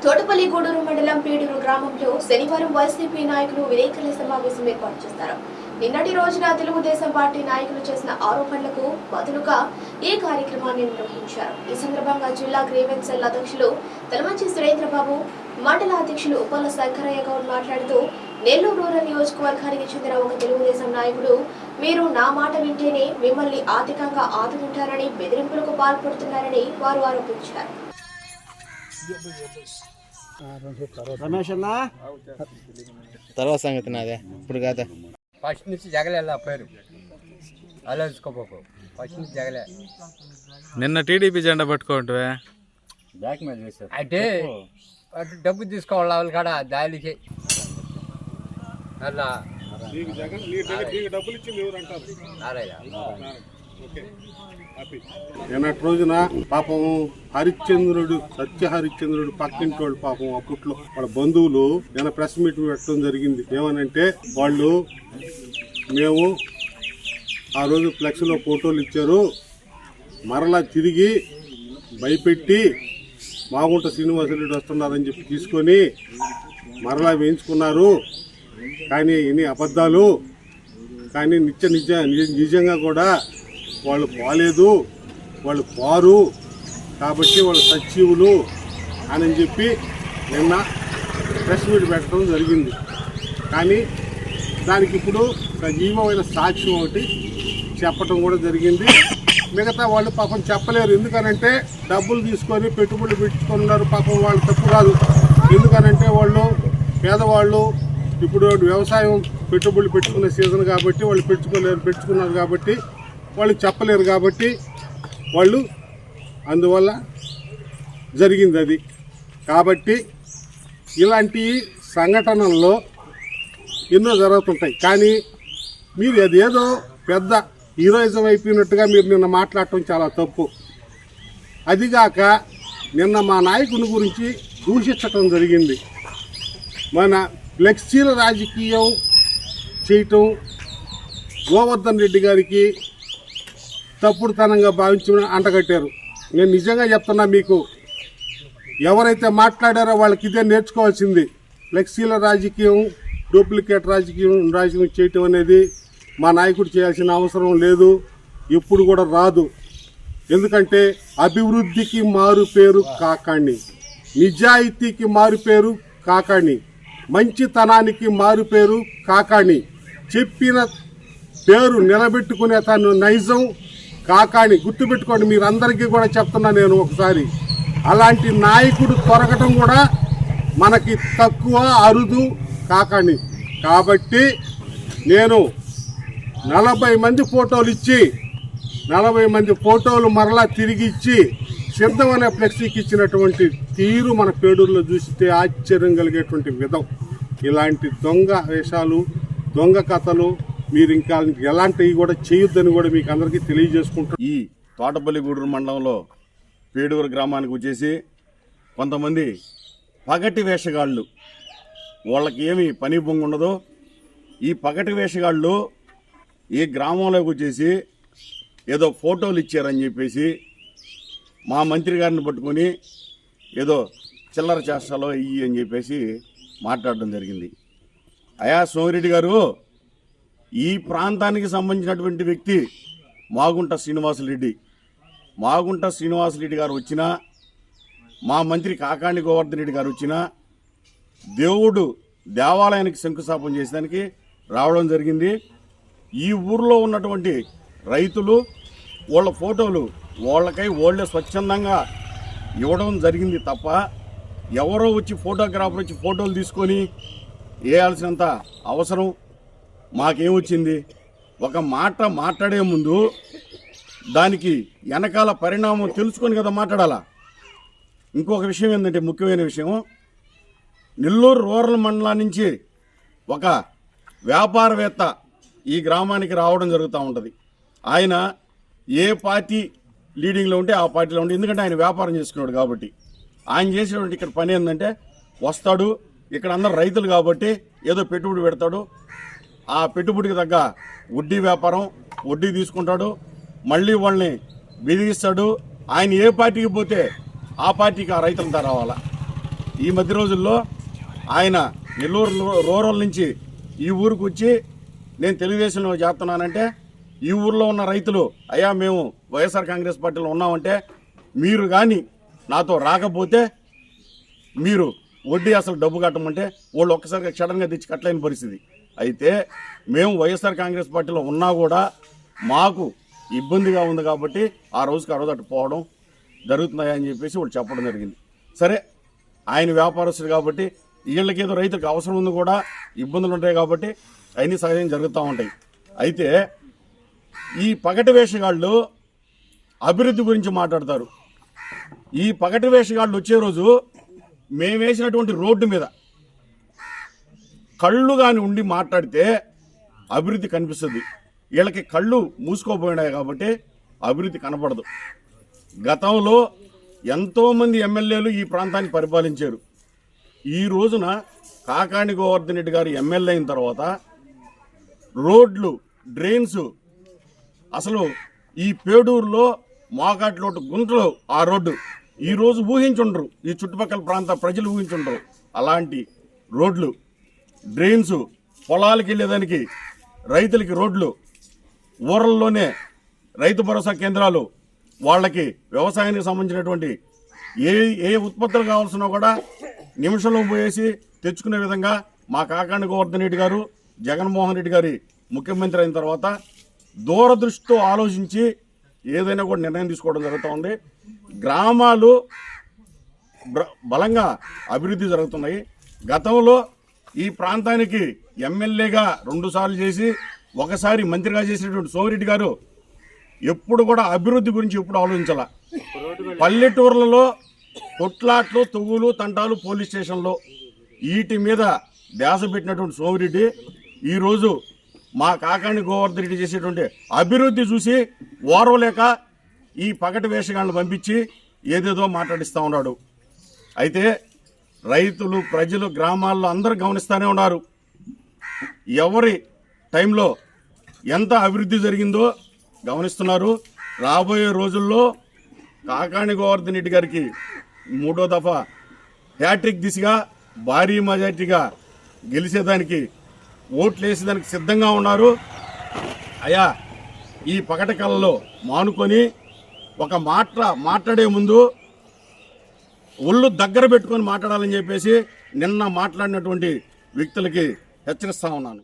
తోటపల్లి గూడూరు మండలం పీడూరు గ్రామంలో శనివారం వైసీపీ నాయకులు విలేకరుల సమావేశం ఏర్పాటు చేశారు. నిన్నటి రోజున తెలుగుదేశం పార్టీ నాయకులు చేసిన ఆరోపణలకు బదులుగా ఈ కార్యక్రమాన్ని నిర్వహించారు. ఈ సందర్భంగా జిల్లా గ్రీవెన్స్ సెల్ అధ్యక్షులు తలమంచి సురేంద్రబాబు, మండల అధ్యక్షులు ఉప్పల శంకరయ్య గౌడ్ మాట్లాడుతూ నెల్లూరు రూరల్ నియోజకవర్గానికి చెందిన ఒక తెలుగుదేశం నాయకుడు మీరు నా మాట వింటేనే మిమ్మల్ని ఆర్థికంగా ఆదుకుంటారని బెదిరింపులకు పాల్పడుతున్నారని వారు ఆరోపించారు. తర్వాత సంగతి నాదే ఇప్పుడు కాదా ఫస్ట్ నుంచి జగలే పేరు ఆలోచించుకోపోకు ఫస్ట్ నుంచి జగలే. నిన్న టీడీపీ జెండా పట్టుకుంటే బ్యాక్ మీద వేశారు అంటే డబ్బు తీసుకోవాలి వాళ్ళు కాడ దాలికి అలా నిన్నటి రోజున పాపం హరిశ్చంద్రుడు సత్య హరిశ్చంద్రుడు పక్కింటోళ్ళు పాపం అప్పట్లో వాళ్ళ బంధువులు నిన్న ప్రెస్ మీట్ పెట్టడం జరిగింది. ఏమనంటే వాళ్ళు మేము ఆ రోజు ఫ్లెక్స్ లో ఫోటోలు ఇచ్చారు, మరలా తిరిగి భయపెట్టి మాగుంట శ్రీనివాసరెడ్డి వస్తున్నారని చెప్పి తీసుకొని మరలా వేయించుకున్నారు. కానీ ఇన్ని అబద్ధాలు, కానీ నిజంగా కూడా వాళ్ళు పోలేదు, వాళ్ళు పోరు కాబట్టి వాళ్ళు సజీవులు అని చెప్పి నిన్న ప్రెస్ మీట్ పెట్టడం జరిగింది. కానీ దానికి ఇప్పుడు సజీవమైన సాక్ష్యం ఒకటి చెప్పడం కూడా జరిగింది. మిగతా వాళ్ళు పాపం చెప్పలేరు, ఎందుకనంటే డబ్బులు తీసుకొని పెట్టుబడులు పెట్టుకున్నారు. పాపం వాళ్ళు తప్పు కాదు, ఎందుకనంటే వాళ్ళు పేదవాళ్ళు, ఇప్పుడు వ్యవసాయం పెట్టుబడులు పెట్టుకునే సీజన్ కాబట్టి వాళ్ళు పెట్టుకున్నారు కాబట్టి వాళ్ళు చెప్పలేరు, కాబట్టి వాళ్ళు అందువల్ల జరిగింది అది. కాబట్టి ఇలాంటి సంఘటనల్లో ఎన్నో జరుగుతుంటాయి. కానీ మీరు అదేదో పెద్ద హీరోయిజం అయిపోయినట్టుగా మీరు నిన్న మాట్లాడటం చాలా తప్పు. అదిగాక నిన్న మా నాయకుని గురించి దూషించటం జరిగింది. మన ఫ్లెక్సీల రాజకీయం చేయటం గోవర్ధన్ రెడ్డి గారికి తప్పుడుతనంగా భావించి అంటగట్టారు. నేను నిజంగా చెప్తున్నా, మీకు ఎవరైతే మాట్లాడారో వాళ్ళకి ఇదే నేర్చుకోవాల్సింది. ఫ్లెక్సీల రాజకీయం, డూప్లికేట్ రాజకీయం చేయటం అనేది మా నాయకుడు చేయాల్సిన అవసరం లేదు, ఎప్పుడు కూడా రాదు. ఎందుకంటే అభివృద్ధికి మారు పేరు కాకాణి, నిజాయితీకి మారు పేరు కాకాణి, మంచితనానికి మారు పేరు కాకాణి, చెప్పిన పేరు నిలబెట్టుకునే తను నైజం కాకాణి. గుర్తుపెట్టుకోండి, మీరందరికీ కూడా చెప్తున్నా నేను ఒకసారి. అలాంటి నాయకుడు దొరకటం కూడా మనకి తక్కువ, అరుదు కాకాణి. కాబట్టి నేను 40 మంది ఫోటోలు ఇచ్చి 40 మంది ఫోటోలు మరలా తిరిగి ఇచ్చి సిద్ధమనే ఫ్లెక్సీకి ఇచ్చినటువంటి తీరు మన పేడూరులో చూస్తే ఆశ్చర్యం కలిగేటువంటి విధం. ఇలాంటి దొంగ వేషాలు, దొంగ కథలు మీరు ఇంకా ఎలాంటివి కూడా చేయొద్దని కూడా మీకు అందరికీ తెలియజేసుకుంటాం. ఈ తోటపల్లి గూడూరు మండలంలో పేడూరు గ్రామానికి వచ్చేసి కొంతమంది పగటి వేషగాళ్ళు, వాళ్ళకి ఏమి పని బొంగు ఉండదు. ఈ పగటి వేషగాళ్ళు ఈ గ్రామంలోకి వచ్చేసి ఏదో ఫోటోలు ఇచ్చారని చెప్పేసి మా మంత్రి గారిని పట్టుకొని ఏదో చిల్లర చేష్టలో ఇయ్యి అని చెప్పేసి మాట్లాడడం జరిగింది. అయా సోమిరెడ్డి గారు, ఈ ప్రాంతానికి సంబంధించినటువంటి వ్యక్తి మాగుంట శ్రీనివాసరెడ్డి. మాగుంట శ్రీనివాసరెడ్డి గారు వచ్చినా, మా మంత్రి కాకాణి గోవర్ధన్ రెడ్డి గారు వచ్చినా దేవుడు దేవాలయానికి శంకుస్థాపన చేసేదానికి రావడం జరిగింది. ఈ ఊర్లో ఉన్నటువంటి రైతులు వాళ్ళ ఫోటోలు వాళ్ళకై వాళ్ళే స్వచ్ఛందంగా ఇవ్వడం జరిగింది తప్ప ఎవరో వచ్చి ఫోటోగ్రాఫర్ వచ్చి ఫోటోలు తీసుకొని వేయాల్సినంత అవసరం మాకేమొచ్చింది? ఒక మాట మాట్లాడే ముందు దానికి వెనకాల పరిణామం తెలుసుకొని కదా మాట్లాడాలా. ఇంకొక విషయం ఏంటంటే, ముఖ్యమైన విషయం, నెల్లూరు రూరల్ మండలం నుంచి ఒక వ్యాపారవేత్త ఈ గ్రామానికి రావడం జరుగుతూ ఉంటుంది. ఆయన ఏ పార్టీ లీడింగ్లో ఉంటే ఆ పార్టీలో ఉంటే, ఎందుకంటే ఆయన వ్యాపారం చేసుకున్నాడు కాబట్టి. ఆయన చేసేటువంటి ఇక్కడ పని ఏంటంటే, వస్తాడు, ఇక్కడ అందరు రైతులు కాబట్టి ఏదో పెట్టుబడి పెడతాడు, ఆ పెట్టుబడికి తగ్గ వడ్డీ వ్యాపారం, వడ్డీ తీసుకుంటాడు, మళ్ళీ వాళ్ళని బెదిరిస్తాడు. ఆయన ఏ పార్టీకి పోతే ఆ పార్టీకి ఆ రైతులంతా రావాలా. ఈ మధ్య రోజుల్లో ఆయన నెల్లూరు రూరల్ నుంచి ఈ ఊరికి వచ్చి నేను తెలుగుదేశంలో చేస్తున్నానంటే ఈ ఊర్లో ఉన్న రైతులు అయ్యా మేము వైఎస్ఆర్ కాంగ్రెస్ పార్టీలో ఉన్నామంటే మీరు కానీ నాతో రాకపోతే మీరు వడ్డీ అసలు డబ్బు కట్టమంటే వాళ్ళు ఒక్కసారిగా సడన్గా తెచ్చి కట్టలేని పరిస్థితి. అయితే మేము వైఎస్ఆర్ కాంగ్రెస్ పార్టీలో ఉన్నా కూడా మాకు ఇబ్బందిగా ఉంది కాబట్టి ఆ రోజుకి అటు పోవడం జరుగుతున్నాయని చెప్పేసి వాళ్ళు చెప్పడం జరిగింది. సరే ఆయన వ్యాపారస్తుడు కాబట్టి వీళ్ళకి ఏదో రైతులకు అవసరం ఉంది కూడా ఇబ్బందులు ఉంటాయి కాబట్టి అవన్నీ సహజంగా జరుగుతూ ఉంటాయి. అయితే ఈ పగటి వేషగాళ్ళు అభివృద్ధి గురించి మాట్లాడతారు. ఈ పగటి వేషగాళ్ళు వచ్చే రోజు మేము వేసినటువంటి రోడ్డు మీద కళ్ళు కానీ ఉండి మాట్లాడితే అభివృద్ధి కనిపిస్తుంది. వీళ్ళకి కళ్ళు మూసుకోపోయినాయి కాబట్టి అభివృద్ధి కనపడదు. గతంలో ఎంతోమంది ఎమ్మెల్యేలు ఈ ప్రాంతాన్ని పరిపాలించారు. ఈ రోజున కాకాణి గోవర్ధన్ రెడ్డి గారు ఎమ్మెల్యే అయిన తర్వాత రోడ్లు, డ్రైన్స్, అసలు ఈ పేడూరులో మోకాట్లోటు గుంటలు ఆ రోడ్డు ఈరోజు ఊహించుండరు, ఈ చుట్టుపక్కల ప్రాంత ప్రజలు ఊహించుండరు. అలాంటి రోడ్లు, డ్రైన్స్, పొలాలకు వెళ్ళేదానికి రైతులకి రోడ్లు, ఊరల్లోనే రైతు భరోసా కేంద్రాలు, వాళ్ళకి వ్యవసాయానికి సంబంధించినటువంటి ఏ ఉత్పత్తులు కావాల్సినా కూడా నిమిషంలో పోయేసి తెచ్చుకునే విధంగా మా కాకాణి గోవర్ధన్ రెడ్డి గారు, జగన్మోహన్ రెడ్డి గారి ముఖ్యమంత్రి అయిన తర్వాత దూరదృష్టితో ఆలోచించి ఏదైనా కూడా నిర్ణయం తీసుకోవడం జరుగుతూ ఉంది. గ్రామాలు బలంగా అభివృద్ధి జరుగుతున్నాయి. గతంలో ఈ ప్రాంతానికి ఎమ్మెల్యేగా 2 సార్లు చేసి ఒకసారి మంత్రిగా చేసినటువంటి సోమిరెడ్డి గారు ఎప్పుడు కూడా అభివృద్ధి గురించి ఎప్పుడు ఆలోచించాల. పల్లెటూర్లలో కొట్లాట్లు, తొగులు, తంటాలు, పోలీస్ స్టేషన్లో వీటి మీద ధ్యాస పెట్టినటువంటి సోమిరెడ్డి ఈరోజు మా కాకాణి గోవర్ధన్ రెడ్డి చేసేటువంటి అభివృద్ధి చూసి ఓర్వలేక ఈ పగటి వేషగాళ్ళను పంపించి ఏదేదో మాట్లాడిస్తూ ఉన్నాడు. అయితే రైతులు, ప్రజలు, గ్రామాల్లో అందరూ గమనిస్తూనే ఉన్నారు. ఎవరి టైంలో ఎంత అభివృద్ధి జరిగిందో గమనిస్తున్నారు. రాబోయే రోజుల్లో కాకాణి గోవర్ధన్ రెడ్డి గారికి 3వ దఫా హ్యాట్రిక్ దిశగా భారీ మెజార్టీగా గెలిచేదానికి ఓట్లు వేసేదానికి సిద్ధంగా ఉన్నారు. అయ్యా ఈ పగటి కళలో మానుకొని ఒక మాట్లాడే ముందు ఒళ్ళు దగ్గర పెట్టుకొని మాట్లాడాలని చెప్పేసి నిన్న మాట్లాడినటువంటి వ్యక్తులకి హెచ్చరిస్తా ఉన్నాను.